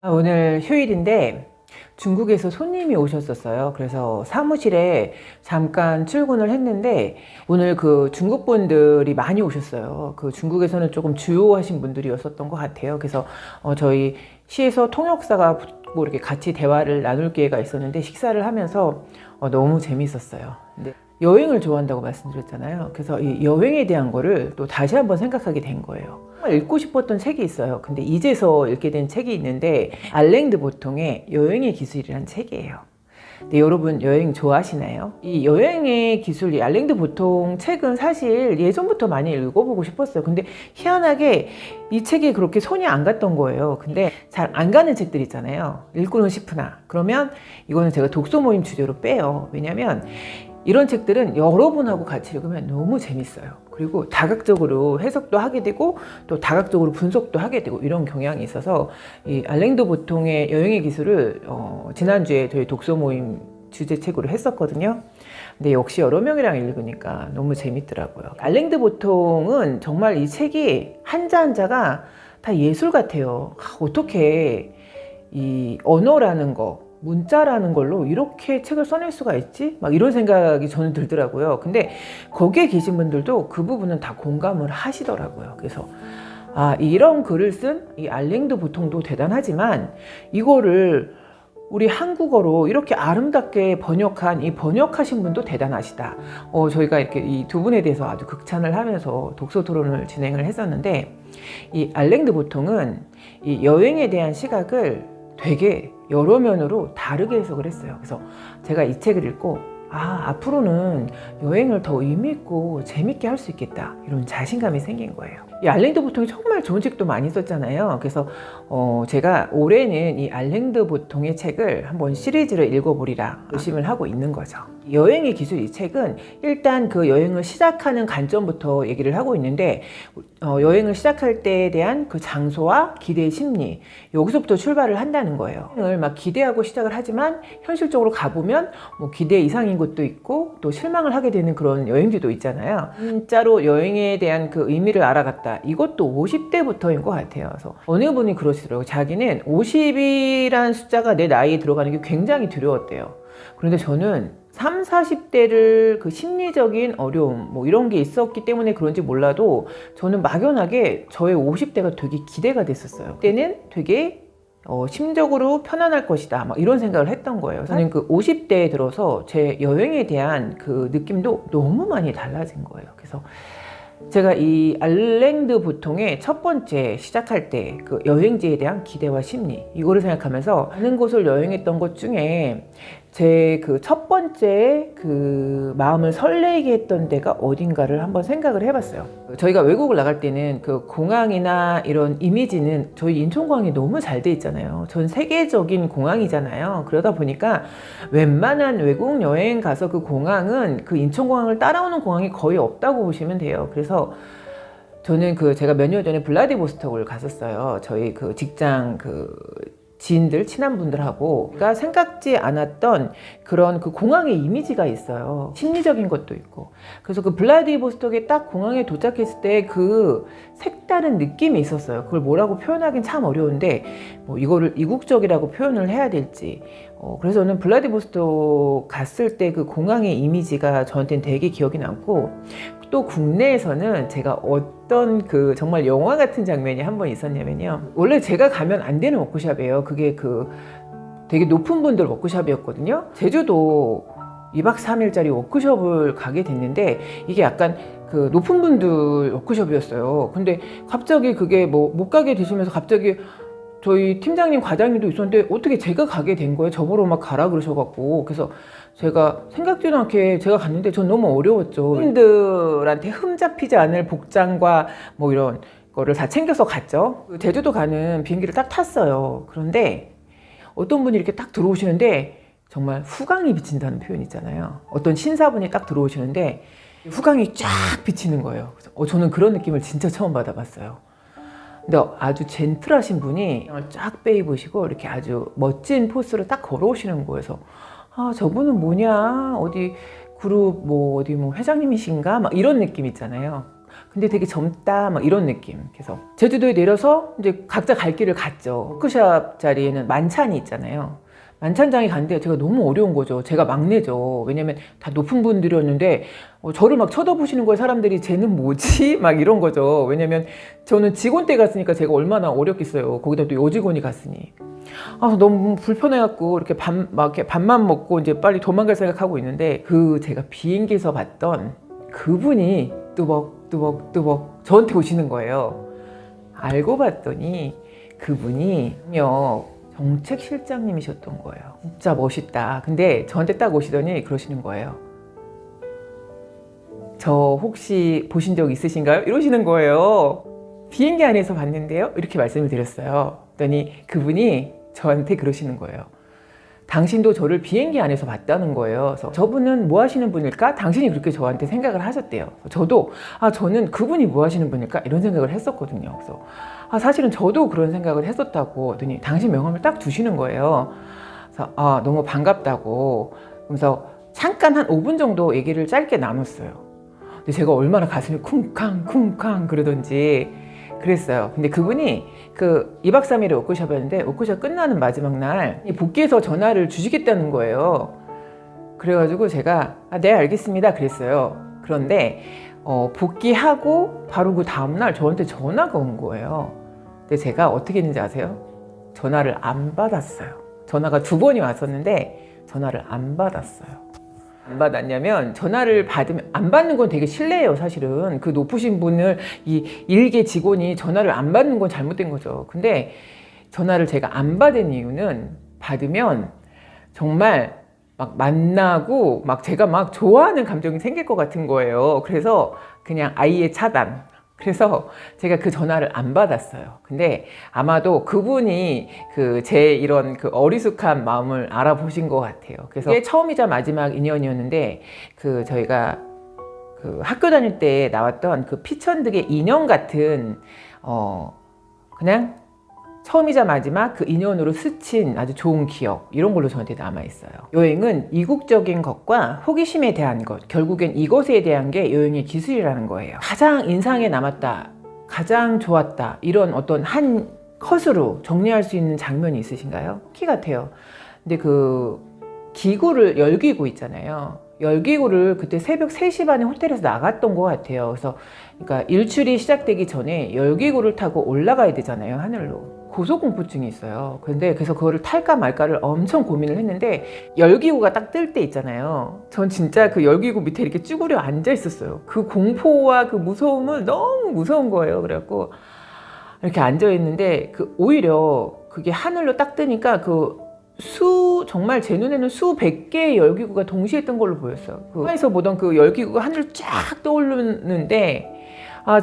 오늘 휴일인데 중국에서 손님이 오셨었어요. 그래서 사무실에 잠깐 출근을 했는데 오늘 그 중국 분들이 많이 오셨어요. 그 중국에서는 조금 주요하신 분들이었었던 것 같아요. 그래서 저희 시에서 통역사가 뭐 이렇게 같이 대화를 나눌 기회가 있었는데 식사를 하면서 너무 재밌었어요. 근데 여행을 좋아한다고 말씀드렸잖아요. 그래서 이 여행에 대한 거를 또 다시 한번 생각하게 된 거예요. 정말 읽고 싶었던 책이 있어요. 근데 이제서 읽게 된 책이 있는데 알랭드 보통의 여행의 기술이라는 책이에요. 근데 여러분 여행 좋아하시나요? 이 여행의 기술, 이 알랭드 보통 책은 사실 예전부터 많이 읽어보고 싶었어요. 근데 희한하게 이 책이 그렇게 손이 안 갔던 거예요. 근데 잘 안 가는 책들 있잖아요. 읽고는 싶으나. 그러면 이거는 제가 독서 모임 주제로 빼요. 왜냐면 이런 책들은 여러분하고 같이 읽으면 너무 재밌어요. 그리고 다각적으로 해석도 하게 되고 또 다각적으로 분석도 하게 되고 이런 경향이 있어서 이 알랭드 보통의 여행의 기술을 지난주에 저희 독서 모임 주제책으로 했었거든요. 근데 역시 여러 명이랑 읽으니까 너무 재밌더라고요. 알랭드 보통은 정말 이 책이 한자 한자가 다 예술 같아요. 어떻게 이 언어라는 거, 문자라는 걸로 이렇게 책을 써낼 수가 있지? 막 이런 생각이 저는 들더라고요. 근데 거기에 계신 분들도 그 부분은 다 공감을 하시더라고요. 그래서 이런 글을 쓴 이 알랭드 보통도 대단하지만 이거를 우리 한국어로 이렇게 아름답게 번역한 이 번역하신 분도 대단하시다. 저희가 이렇게 이 두 분에 대해서 아주 극찬을 하면서 독서 토론을 진행을 했었는데 이 알랭드 보통은 이 여행에 대한 시각을 되게 여러 면으로 다르게 해석을 했어요. 그래서 제가 이 책을 읽고 앞으로는 여행을 더 의미있고 재밌게 할 수 있겠다 이런 자신감이 생긴 거예요. 이 알랭드 보통이 정말 좋은 책도 많이 썼잖아요. 그래서 제가 올해는 이 알랭드 보통의 책을 한번 시리즈를 읽어보리라 결심을 하고 있는 거죠. 여행의 기술 이 책은 일단 그 여행을 시작하는 관점부터 얘기를 하고 있는데 여행을 시작할 때에 대한 그 장소와 기대의 심리 여기서부터 출발을 한다는 거예요. 여행을 막 기대하고 시작을 하지만 현실적으로 가보면 뭐 기대 이상인 것도 있고 또 실망을 하게 되는 그런 여행지도 있잖아요. 진짜로 여행에 대한 그 의미를 알아갔다. 이것도 50대부터인 것 같아요. 그래서 어느 분이 그러시더라고요. 자기는 50이란 숫자가 내 나이에 들어가는 게 굉장히 두려웠대요. 그런데 저는 30, 40대를 그 심리적인 어려움 뭐 이런 게 있었기 때문에 그런지 몰라도 저는 막연하게 저의 50대가 되게 기대가 됐었어요. 그때는 되게 심적으로 편안할 것이다 막 이런 생각을 했던 거예요. 저는 그 50대에 들어서 제 여행에 대한 그 느낌도 너무 많이 달라진 거예요. 그래서 제가 이 알랭드 보통의 첫 번째 시작할 때 그 여행지에 대한 기대와 심리 이거를 생각하면서 많은 곳을 여행했던 것 중에 제 그 첫 번째 그 마음을 설레게 했던 데가 어딘가를 한번 생각을 해봤어요. 저희가 외국을 나갈 때는 그 공항이나 이런 이미지는 저희 인천공항이 너무 잘 돼 있잖아요. 전 세계적인 공항이잖아요. 그러다 보니까 웬만한 외국 여행 가서 그 공항은 그 인천공항을 따라오는 공항이 거의 없다고 보시면 돼요. 그래서 저는 제가 몇 년 전에 블라디보스톡을 갔었어요. 저희 그 직장 지인들, 친한 분들하고 제가 생각지 않았던 그런 그 공항의 이미지가 있어요. 심리적인 것도 있고. 그래서 그 블라디보스톡에 딱 공항에 도착했을 때 그 색다른 느낌이 있었어요. 그걸 뭐라고 표현하긴 참 어려운데 뭐 이거를 이국적이라고 표현을 해야 될지. 그래서 저는 블라디보스톡 갔을 때 그 공항의 이미지가 저한테는 되게 기억이 남고 또 국내에서는 제가 어떤 그 정말 영화 같은 장면이 한 번 있었냐면요. 원래 제가 가면 안 되는 워크숍이에요. 그게 되게 높은 분들 워크숍이었거든요. 제주도 2박 3일짜리 워크숍을 가게 됐는데 이게 약간 그 높은 분들 워크숍이었어요. 근데 갑자기 그게 뭐 못 가게 되시면서 갑자기 저희 팀장님, 과장님도 있었는데 어떻게 제가 가게 된 거예요. 저보러 막 가라 그러셔갖고. 그래서 제가 생각지도 않게 제가 갔는데 전 너무 어려웠죠. 분들한테 흠잡히지 않을 복장과 뭐 이런 거를 다 챙겨서 갔죠. 제주도 가는 비행기를 딱 탔어요. 그런데 어떤 분이 이렇게 딱 들어오시는데 정말 후광이 비친다는 표현 있잖아요. 어떤 신사분이 딱 들어오시는데 후광이 쫙 비치는 거예요. 그래서 저는 그런 느낌을 진짜 처음 받아봤어요. 근데 아주 젠틀하신 분이 쫙 빼입으시고 이렇게 아주 멋진 포스로 딱 걸어오시는 거여서 저분은 뭐냐 어디 그룹 뭐 어디 뭐 회장님이신가 막 이런 느낌 있잖아요. 근데 되게 젊다 막 이런 느낌. 그래서 제주도에 내려서 이제 각자 갈 길을 갔죠. 워크숍 자리에는 만찬이 있잖아요. 만찬장에 갔는데 제가 너무 어려운 거죠. 제가 막내죠. 왜냐면 다 높은 분들이었는데 저를 막 쳐다보시는 거예요. 사람들이 쟤는 뭐지? 막 이런 거죠. 왜냐면 저는 직원 때 갔으니까 제가 얼마나 어렵겠어요. 거기다 또 여직원이 갔으니. 너무 불편해갖고 이렇게 이렇게 밥만 먹고 이제 빨리 도망갈 생각하고 있는데 제가 비행기에서 봤던 그분이 뚜벅뚜벅뚜벅 저한테 오시는 거예요. 알고 봤더니 그분이요. 정책실장님이셨던 거예요. 진짜 멋있다. 근데 저한테 딱 오시더니 그러시는 거예요. 저 혹시 보신 적 있으신가요? 이러시는 거예요. 비행기 안에서 봤는데요? 이렇게 말씀을 드렸어요. 그랬더니 그분이 저한테 그러시는 거예요. 당신도 저를 비행기 안에서 봤다는 거예요. 그래서 저분은 뭐 하시는 분일까? 당신이 그렇게 저한테 생각을 하셨대요. 저도 저는 그분이 뭐 하시는 분일까? 이런 생각을 했었거든요. 그래서 사실은 저도 그런 생각을 했었다고 했더니 당신 명함을 딱 주시는 거예요. 그래서 너무 반갑다고. 그래서 잠깐 한 5분 정도 얘기를 짧게 나눴어요. 근데 제가 얼마나 가슴이 쿵쾅 그러던지 그랬어요. 근데 그분이 2박 3일에 워크숍이었는데 워크숍 끝나는 마지막 날 복귀해서 전화를 주시겠다는 거예요. 그래가지고 제가 네 알겠습니다 그랬어요. 그런데 복귀하고 바로 그 다음날 저한테 전화가 온 거예요. 근데 제가 어떻게 했는지 아세요? 전화를 안 받았어요. 전화가 2번이 왔었는데 전화를 안 받았어요. 안 받았냐면 전화를 받으면 안 받는 건 되게 실례예요. 사실은 그 높으신 분을 이 일개 직원이 전화를 안 받는 건 잘못된 거죠. 근데 전화를 제가 안 받은 이유는 받으면 정말 막 만나고 막 제가 막 좋아하는 감정이 생길 것 같은 거예요. 그래서 그냥 아예 차단. 그래서 제가 그 전화를 안 받았어요. 근데 아마도 그분이 제 이런 어리숙한 마음을 알아보신 것 같아요. 그래서 이게 처음이자 마지막 인연이었는데 저희가 학교 다닐 때 나왔던 피천득의 인연 같은 그냥 처음이자 마지막 인연으로 스친 아주 좋은 기억 이런 걸로 저한테 남아있어요. 여행은 이국적인 것과 호기심에 대한 것, 결국엔 이것에 대한 게 여행의 기술이라는 거예요. 가장 인상에 남았다, 가장 좋았다 이런 어떤 한 컷으로 정리할 수 있는 장면이 있으신가요? 키 같아요. 근데 기구를 열기구 있잖아요. 열기구를 그때 새벽 3시 반에 호텔에서 나갔던 것 같아요. 그래서 그러니까 일출이 시작되기 전에 열기구를 타고 올라가야 되잖아요, 하늘로. 고소공포증이 있어요. 그래서 그거를 탈까 말까를 엄청 고민을 했는데 열기구가 딱 뜰 때 있잖아요. 전 진짜 열기구 밑에 이렇게 쭈그려 앉아 있었어요. 그 공포와 무서움을 너무 무서운 거예요. 그래갖고 이렇게 앉아 있는데 오히려 그게 하늘로 딱 뜨니까 정말 제 눈에는 수백 개의 열기구가 동시에 뜬 걸로 보였어요. 영화에서 보던 열기구가 하늘로 쫙 떠오르는데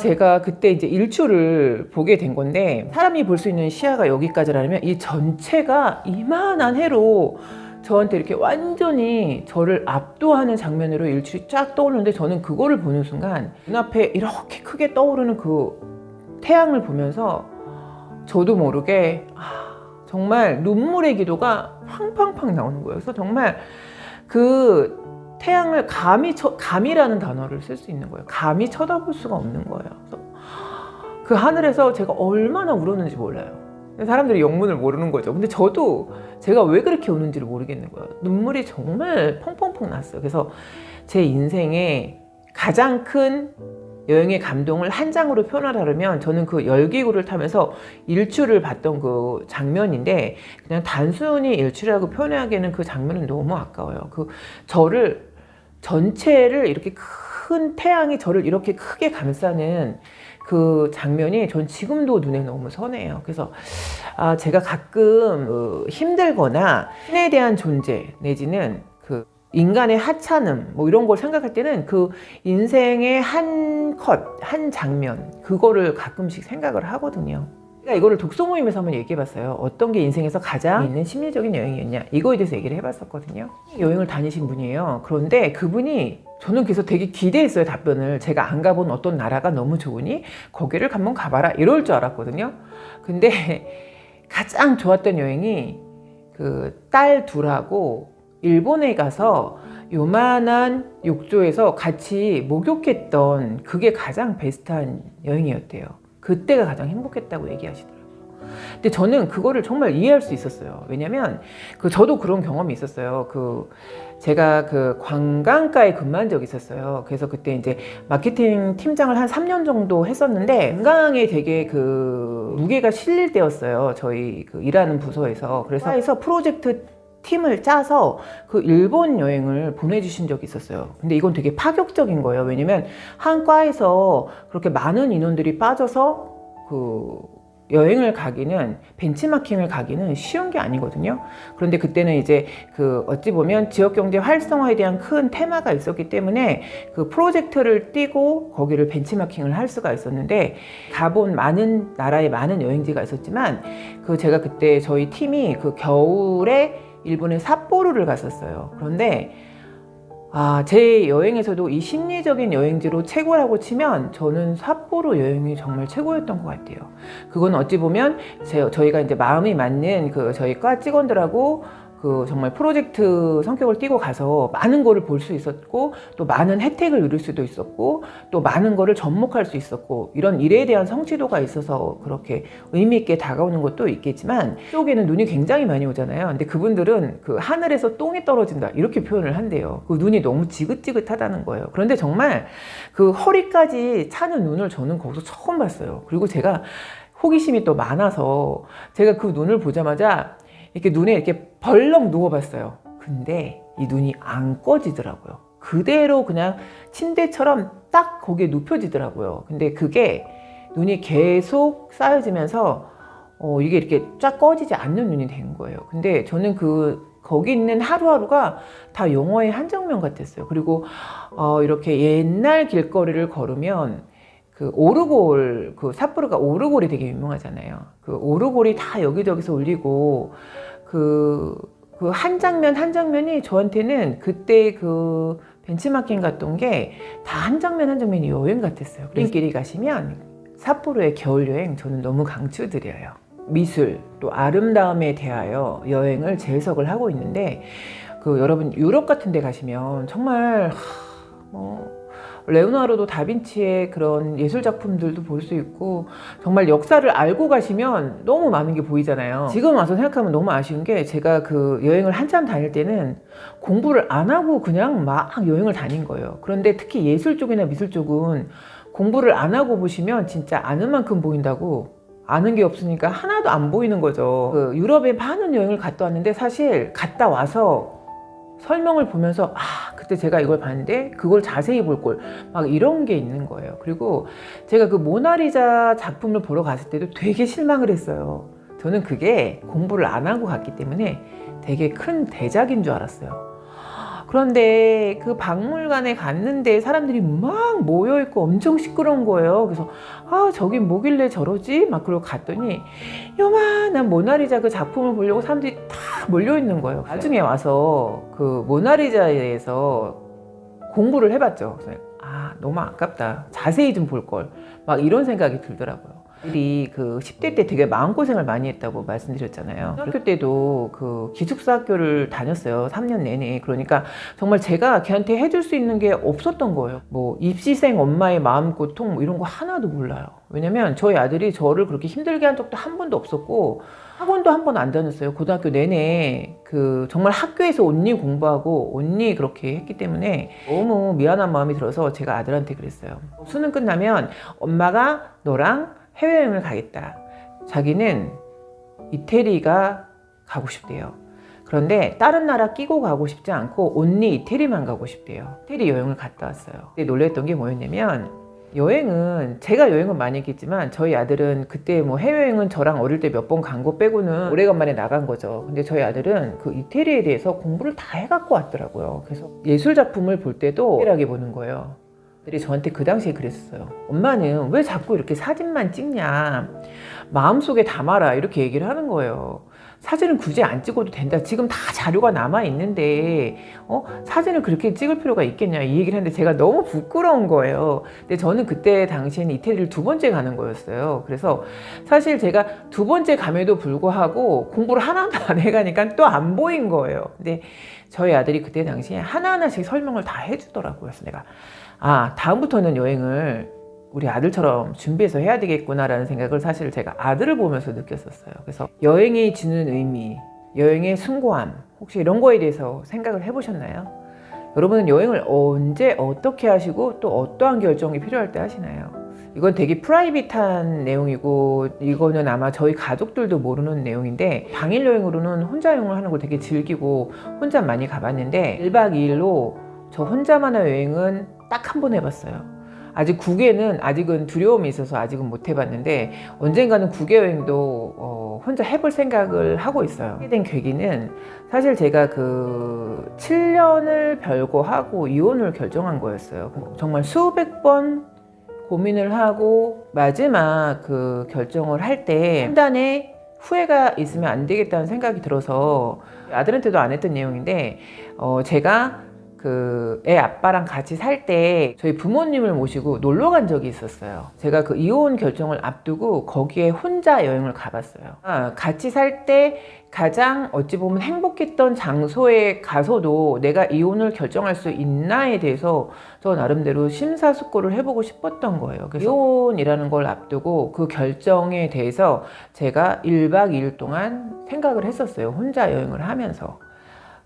제가 그때 이제 일출을 보게 된 건데 사람이 볼 수 있는 시야가 여기까지라면 이 전체가 이만한 해로 저한테 이렇게 완전히 저를 압도하는 장면으로 일출이 쫙 떠오르는데 저는 그거를 보는 순간 눈앞에 이렇게 크게 떠오르는 태양을 보면서 저도 모르게 정말 눈물의 기도가 팡팡팡 나오는 거예요. 그래서 정말 태양을 감이라는 단어를 쓸 수 있는 거예요. 감히 쳐다볼 수가 없는 거예요. 그래서 하늘에서 제가 얼마나 울었는지 몰라요. 사람들이 영문을 모르는 거죠. 근데 저도 제가 왜 그렇게 우는지를 모르겠는 거예요. 눈물이 정말 펑펑펑 났어요. 그래서 제 인생에 가장 큰 여행의 감동을 한 장으로 표현하려면 저는 열기구를 타면서 일출을 봤던 장면인데 그냥 단순히 일출이라고 표현하기에는 장면은 너무 아까워요. 저를 전체를 이렇게 큰 태양이 저를 이렇게 크게 감싸는 장면이 전 지금도 눈에 너무 선해요. 그래서 제가 가끔 힘들거나 신에 대한 존재 내지는 인간의 하찮음 이런 걸 생각할 때는 인생의 한 장면 그거를 가끔씩 생각을 하거든요. 이거를 독서 모임에서 한번 얘기해봤어요. 어떤 게 인생에서 가장 있는 심리적인 여행이었냐 이거에 대해서 얘기를 해봤었거든요. 여행을 다니신 분이에요. 그런데 그분이 저는 그래서 되게 기대했어요. 답변을. 제가 안 가본 어떤 나라가 너무 좋으니 거기를 한번 가봐라 이럴 줄 알았거든요. 근데 가장 좋았던 여행이 딸 둘하고 일본에 가서 요만한 욕조에서 같이 목욕했던 그게 가장 베스트한 여행이었대요. 그때가 가장 행복했다고 얘기하시더라고요. 근데 저는 그거를 정말 이해할 수 있었어요. 왜냐면 저도 그런 경험이 있었어요. 제가 관광가에 근무한 적이 있었어요. 그래서 그때 이제 마케팅 팀장을 한 3년 정도 했었는데 관광에 되게 무게가 실릴 때였어요. 저희 일하는 부서에서. 그래서 프로젝트 팀을 짜서 일본 여행을 보내주신 적이 있었어요. 근데 이건 되게 파격적인 거예요. 왜냐면 한 과에서 그렇게 많은 인원들이 빠져서 여행을 가기는, 벤치마킹을 가기는 쉬운 게 아니거든요. 그런데 그때는 이제 어찌 보면 지역경제 활성화에 대한 큰 테마가 있었기 때문에 프로젝트를 띄고 거기를 벤치마킹을 할 수가 있었는데, 가본 많은 나라에 많은 여행지가 있었지만 제가 그때 저희 팀이 겨울에 일본의 삿포로를 갔었어요. 그런데 제 여행에서도 이 심리적인 여행지로 최고라고 치면 저는 삿포로 여행이 정말 최고였던 것 같아요. 그건 어찌 보면 저희가 이제 마음이 맞는 저희 과 직원들하고 정말 프로젝트 성격을 띠고 가서 많은 거를 볼 수 있었고, 또 많은 혜택을 누릴 수도 있었고, 또 많은 거를 접목할 수 있었고, 이런 일에 대한 성취도가 있어서 그렇게 의미 있게 다가오는 것도 있겠지만, 이쪽에는 눈이 굉장히 많이 오잖아요. 근데 그분들은 하늘에서 똥이 떨어진다 이렇게 표현을 한대요. 눈이 너무 지긋지긋하다는 거예요. 그런데 정말 허리까지 차는 눈을 저는 거기서 처음 봤어요. 그리고 제가 호기심이 또 많아서 제가 눈을 보자마자 이렇게 눈에 이렇게 벌렁 누워봤어요. 근데 이 눈이 안 꺼지더라고요. 그대로 그냥 침대처럼 딱 거기에 눕혀지더라고요. 근데 그게 눈이 계속 쌓여지면서 이게 이렇게 쫙 꺼지지 않는 눈이 된 거예요. 근데 저는 거기 있는 하루하루가 다 영화의 한 장면 같았어요. 그리고 이렇게 옛날 길거리를 걸으면 오르골, 삿포로가 오르골이 되게 유명하잖아요. 오르골이 다 여기저기서 울리고, 한 장면 한 장면이 저한테는 그때 벤치마킹 갔던 게 다 한 장면 한 장면이 여행 같았어요. 길이 가시면 삿포로의 겨울 여행 저는 너무 강추드려요. 미술, 또 아름다움에 대하여 여행을 재해석을 하고 있는데, 여러분 유럽 같은 데 가시면 정말 레오나르도 다빈치의 그런 예술 작품들도 볼 수 있고, 정말 역사를 알고 가시면 너무 많은 게 보이잖아요. 지금 와서 생각하면 너무 아쉬운 게, 제가 여행을 한참 다닐 때는 공부를 안 하고 그냥 막 여행을 다닌 거예요. 그런데 특히 예술 쪽이나 미술 쪽은 공부를 안 하고 보시면 진짜 아는 만큼 보인다고, 아는 게 없으니까 하나도 안 보이는 거죠. 유럽에 많은 여행을 갔다 왔는데, 사실 갔다 와서 설명을 보면서 그때 제가 이걸 봤는데 그걸 자세히 볼 걸, 막 이런 게 있는 거예요. 그리고 제가 모나리자 작품을 보러 갔을 때도 되게 실망을 했어요. 저는 그게 공부를 안 하고 갔기 때문에 되게 큰 대작인 줄 알았어요. 그런데 박물관에 갔는데 사람들이 막 모여있고 엄청 시끄러운 거예요. 그래서 저긴 뭐길래 저러지? 막 그러고 갔더니 요만한 모나리자 작품을 보려고 사람들이 다 몰려있는 거예요. 나중에 와서 모나리자에 대해서 공부를 해봤죠. 그래서 너무 아깝다. 자세히 좀 볼 걸. 막 이런 생각이 들더라고요. 10대 때 되게 마음고생을 많이 했다고 말씀드렸잖아요. 학교 때도 기숙사 학교를 다녔어요. 3년 내내. 그러니까 정말 제가 걔한테 해줄 수 있는 게 없었던 거예요. 입시생 엄마의 마음고통 이런 거 하나도 몰라요. 왜냐면 저희 아들이 저를 그렇게 힘들게 한 적도 한 번도 없었고, 학원도 한 번 안 다녔어요. 고등학교 내내 정말 학교에서 온리 공부하고 온리 그렇게 했기 때문에 너무 미안한 마음이 들어서 제가 아들한테 그랬어요. 수능 끝나면 엄마가 너랑 해외여행을 가겠다. 자기는 이태리가 가고 싶대요. 그런데 다른 나라 끼고 가고 싶지 않고 온리 이태리만 가고 싶대요. 이태리 여행을 갔다 왔어요. 근데 놀랬던 게 뭐였냐면, 여행은 제가 여행을 많이 했겠지만 저희 아들은 그때 해외여행은 저랑 어릴 때 몇 번 간 거 빼고는 오래간만에 나간 거죠. 근데 저희 아들은 이태리에 대해서 공부를 다 해갖고 왔더라고요. 그래서 예술 작품을 볼 때도 특별하게 보는 거예요. 들이 저한테 그 당시에 그랬어요. 엄마는 왜 자꾸 이렇게 사진만 찍냐, 마음속에 담아라, 이렇게 얘기를 하는 거예요. 사진은 굳이 안 찍어도 된다. 지금 다 자료가 남아 있는데 사진을 그렇게 찍을 필요가 있겠냐 이 얘기를 했는데 제가 너무 부끄러운 거예요. 근데 저는 그때 당시에는 이태리를 2번째 가는 거였어요. 그래서 사실 제가 2번째 감에도 불구하고 공부를 하나도 안 해가니까 또 안 보인 거예요. 근데 저희 아들이 그때 당시에 하나하나씩 설명을 다 해주더라고요. 그래서 내가 다음부터는 여행을 우리 아들처럼 준비해서 해야 되겠구나라는 생각을 사실 제가 아들을 보면서 느꼈었어요. 그래서 여행이 주는 의미, 여행의 숭고함, 혹시 이런 거에 대해서 생각을 해보셨나요? 여러분은 여행을 언제 어떻게 하시고 또 어떠한 결정이 필요할 때 하시나요? 이건 되게 프라이빗한 내용이고 이거는 아마 저희 가족들도 모르는 내용인데 당일 여행으로는 혼자 여행을 하는 걸 되게 즐기고 혼자 많이 가봤는데 1박 2일로 저 혼자만의 여행은 딱 한 번 해봤어요. 아직 국외는 아직은 두려움이 있어서 아직은 못 해봤는데 언젠가는 국외 여행도 혼자 해볼 생각을 하고 있어요. 하게 된 계기는 사실 제가 그 7년을 별거하고 이혼을 결정한 거였어요. 정말 수백 번 고민을 하고 마지막 그 결정을 할 때 판단에 후회가 있으면 안 되겠다는 생각이 들어서 아들한테도 안 했던 내용인데 제가 그 애 아빠랑 같이 살 때 저희 부모님을 모시고 놀러 간 적이 있었어요. 제가 그 이혼 결정을 앞두고 거기에 혼자 여행을 가봤어요. 같이 살 때 가장 어찌 보면 행복했던 장소에 가서도 내가 이혼을 결정할 수 있나에 대해서 저 나름대로 심사숙고를 해보고 싶었던 거예요. 그래서 이혼이라는 걸 앞두고 그 결정에 대해서 제가 1박 2일 동안 생각을 했었어요. 혼자 여행을 하면서.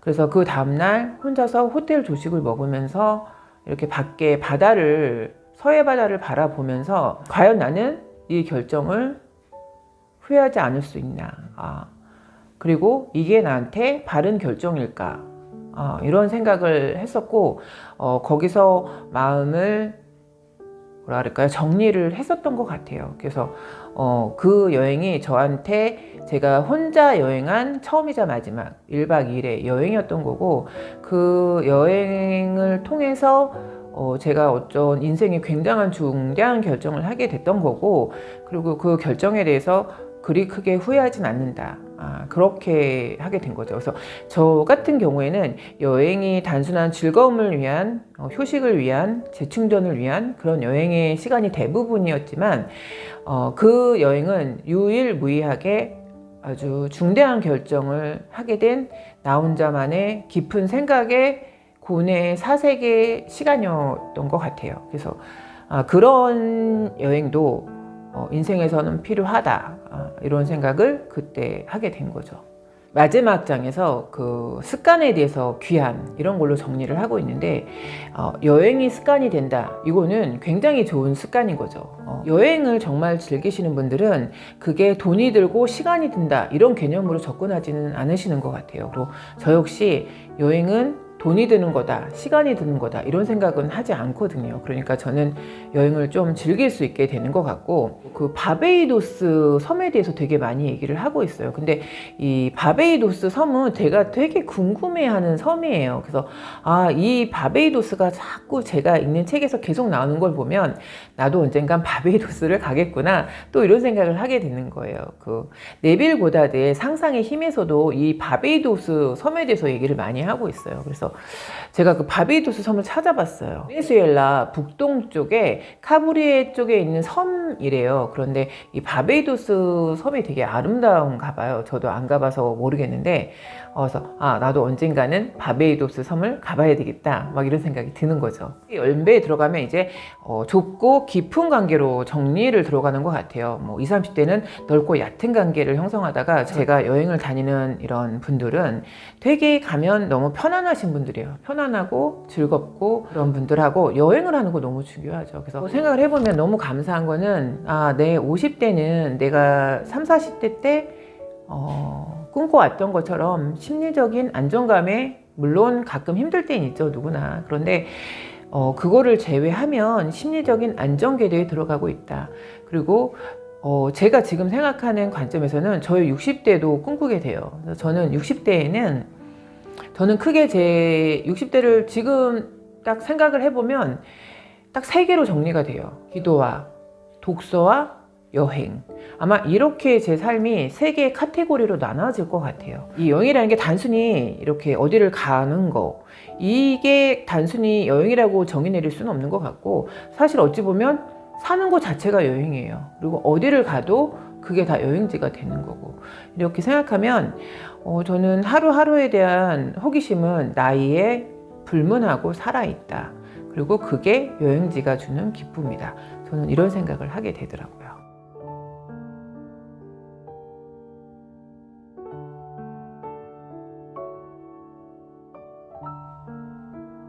그래서 그 다음날 혼자서 호텔 조식을 먹으면서 이렇게 밖에 바다를, 서해 바다를 바라보면서 과연 나는 이 결정을 후회하지 않을 수 있나. 그리고 이게 나한테 바른 결정일까. 이런 생각을 했었고, 거기서 마음을 뭐라 그럴까요? 정리를 했었던 것 같아요. 그래서 그 여행이 저한테 제가 혼자 여행한 처음이자 마지막 1박 2일의 여행이었던 거고 그 여행을 통해서 제가 어쩐 인생의 굉장한 중대한 결정을 하게 됐던 거고 그리고 그 결정에 대해서 그리 크게 후회하진 않는다. 그렇게 하게 된 거죠. 그래서 저 같은 경우에는 여행이 단순한 즐거움을 위한 휴식을 위한 재충전을 위한 그런 여행의 시간이 대부분이었지만 그 여행은 유일무이하게 아주 중대한 결정을 하게 된 나 혼자만의 깊은 생각의 고뇌 사색의 시간이었던 것 같아요. 그래서 그런 여행도 인생에서는 필요하다 이런 생각을 그때 하게 된 거죠. 마지막 장에서 그 습관에 대해서 귀한 이런 걸로 정리를 하고 있는데 여행이 습관이 된다 이거는 굉장히 좋은 습관인 거죠. 여행을 정말 즐기시는 분들은 그게 돈이 들고 시간이 든다 이런 개념으로 접근하지는 않으시는 것 같아요. 그리고 저 역시 여행은 돈이 드는 거다, 시간이 드는 거다 이런 생각은 하지 않거든요. 그러니까 저는 여행을 좀 즐길 수 있게 되는 것 같고 그 바베이도스 섬에 대해서 되게 많이 얘기를 하고 있어요. 근데 이 바베이도스 섬은 제가 되게 궁금해하는 섬이에요. 그래서 이 바베이도스가 자꾸 제가 읽는 책에서 계속 나오는 걸 보면 나도 언젠간 바베이도스를 가겠구나 또 이런 생각을 하게 되는 거예요. 그 네빌 고다드의 상상의 힘에서도 이 바베이도스 섬에 대해서 얘기를 많이 하고 있어요. 그래서 제가 그 바베이도스 섬을 찾아봤어요. 베네수엘라 북동쪽에 카브리에 쪽에 있는 섬이래요. 그런데 이 바베이도스 섬이 되게 아름다운가 봐요. 저도 안 가봐서 모르겠는데 그래서 나도 언젠가는 바베이도스 섬을 가봐야 되겠다 막 이런 생각이 드는 거죠. 연배에 들어가면 이제 좁고 깊은 관계로 정리를 들어가는 것 같아요. 뭐 20, 30대는 넓고 얕은 관계를 형성하다가 제가 여행을 다니는 이런 분들은 되게 가면 너무 편안하신 분들이에요. 편안하고 즐겁고 그런 분들하고 여행을 하는 거 너무 중요하죠. 그래서 생각을 해보면 너무 감사한 거는 내 50대는 내가 30, 40대 때 꿈꿔왔던 것처럼 심리적인 안정감에 물론 가끔 힘들 때는 있죠. 누구나. 그런데 그거를 제외하면 심리적인 안정궤도에 들어가고 있다. 그리고 제가 지금 생각하는 관점에서는 저의 60대도 꿈꾸게 돼요. 그래서 저는 60대에는 저는 크게 제 60대를 지금 딱 생각을 해보면 딱 3개로 정리가 돼요. 기도와 독서와 여행. 아마 이렇게 제 삶이 세 개의 카테고리로 나눠질 것 같아요. 이 여행이라는 게 단순히 이렇게 어디를 가는 거, 이게 단순히 여행이라고 정의 내릴 수는 없는 것 같고, 사실 어찌 보면 사는 것 자체가 여행이에요. 그리고 어디를 가도 그게 다 여행지가 되는 거고, 이렇게 생각하면 저는 하루하루에 대한 호기심은 나이에 불문하고 살아있다. 그리고 그게 여행지가 주는 기쁨이다. 저는 이런 생각을 하게 되더라고요.